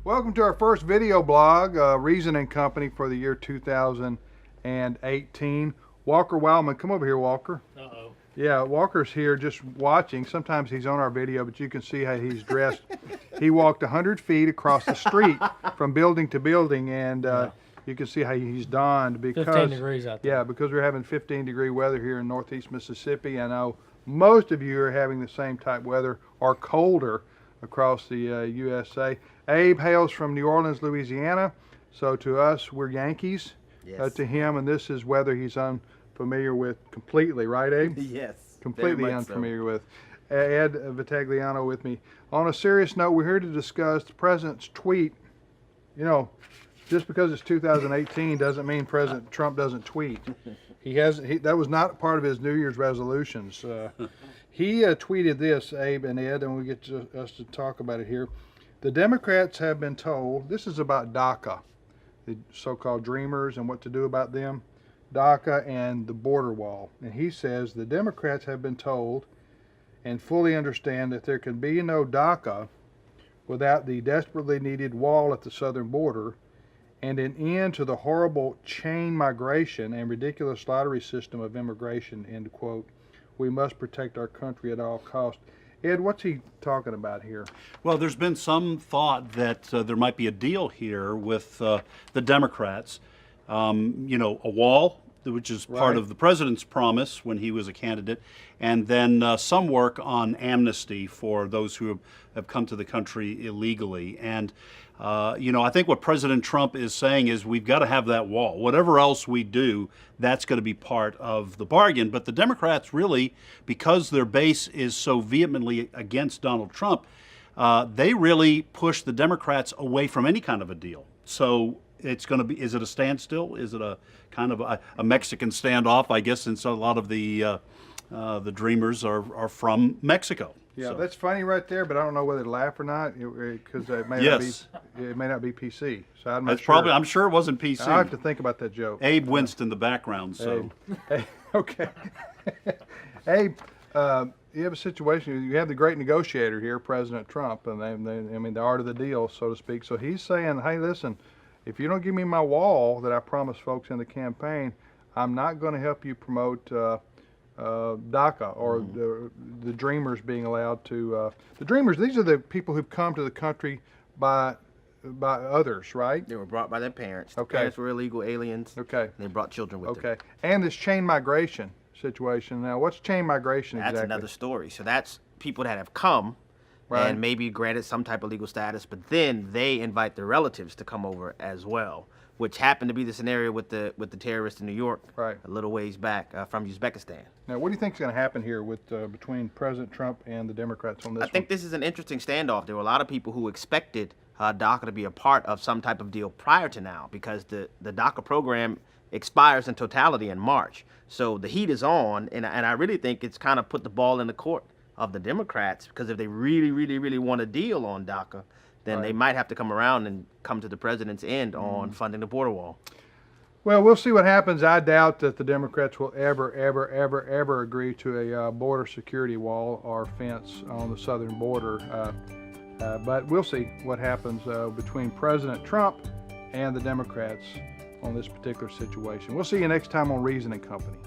Welcome to our first video blog, Reason and Company for the year 2018. Walker Wildman, come over here, Walker. Uh-oh. Yeah, Walker's here just watching. Sometimes he's on our video, but you can see how he's dressed. He walked 100 feet across the street from building to building, and you can see how he's donned because 15 degrees out there. Yeah, because we're having 15-degree weather here in northeast Mississippi. I know most of you are having the same type weather or colder across the USA. Abe hails from New Orleans, Louisiana, so to us we're Yankees. Yes. To him, and this is weather he's unfamiliar with completely, right, Abe? Yes. Completely unfamiliar with. Ed Vitagliano with me. On a serious note, we're here to discuss the president's tweet. You know, just because it's 2018 doesn't mean President Trump doesn't tweet. That was not part of his New Year's resolutions. He tweeted this, Abe and Ed, and we get us to talk about it here. The Democrats have been told, this is about DACA, the so-called dreamers and what to do about them, DACA and the border wall. And he says the Democrats have been told and fully understand that there can be no DACA without the desperately needed wall at the southern border and an end to the horrible chain migration and ridiculous lottery system of immigration, end quote. We must protect our country at all costs. Ed, what's he talking about here? Well, there's been some thought that there might be a deal here with the Democrats. You know, a wall, which is part of the president's promise when he was a candidate, and then some work on amnesty for those who have come to the country illegally. And, you know, I think what President Trump is saying is we've got to have that wall. Whatever else we do, that's going to be part of the bargain. But the Democrats really, because their base is so vehemently against Donald Trump, they really push the Democrats away from any kind of a deal. So it's going to be, is it a standstill? Is it a kind of a Mexican standoff, I guess, since a lot of the dreamers are from Mexico. Yeah, so. That's funny right there, but I don't know whether to laugh or not because it may not be PC. So I'm not That's sure. probably. I'm sure it wasn't PC. I have to think about that joke. Abe winced in the background. So Abe. Okay. Abe, you have a situation. You have the great negotiator here, President Trump, and I mean the art of the deal, so to speak. So he's saying, hey, listen, if you don't give me my wall that I promised folks in the campaign, I'm not going to help you promote DACA or the dreamers being allowed to. The dreamers, these are the people who've come to the country by others, right? They were brought by their parents. Okay. The parents were illegal aliens. Okay. And they brought children with them. Okay. And this chain migration situation. Now, what's chain migration That's exactly? another story. So that's people that have come and maybe granted some type of legal status, but then they invite their relatives to come over as well, which happened to be the scenario with the terrorists in New York a little ways back from Uzbekistan. Now, what do you think is going to happen here with between President Trump and the Democrats on this I think this is an interesting standoff. There were a lot of people who expected DACA to be a part of some type of deal prior to now because the DACA program expires in totality in March. So the heat is on, and I really think it's kind of put the ball in the court of the Democrats because if they really, really, really want a deal on DACA, then they might have to come around and come to the president's end on funding the border wall. Well, we'll see what happens. I doubt that the Democrats will ever agree to a border security wall or fence on the southern border. But we'll see what happens between President Trump and the Democrats on this particular situation. We'll see you next time on Reason and Company.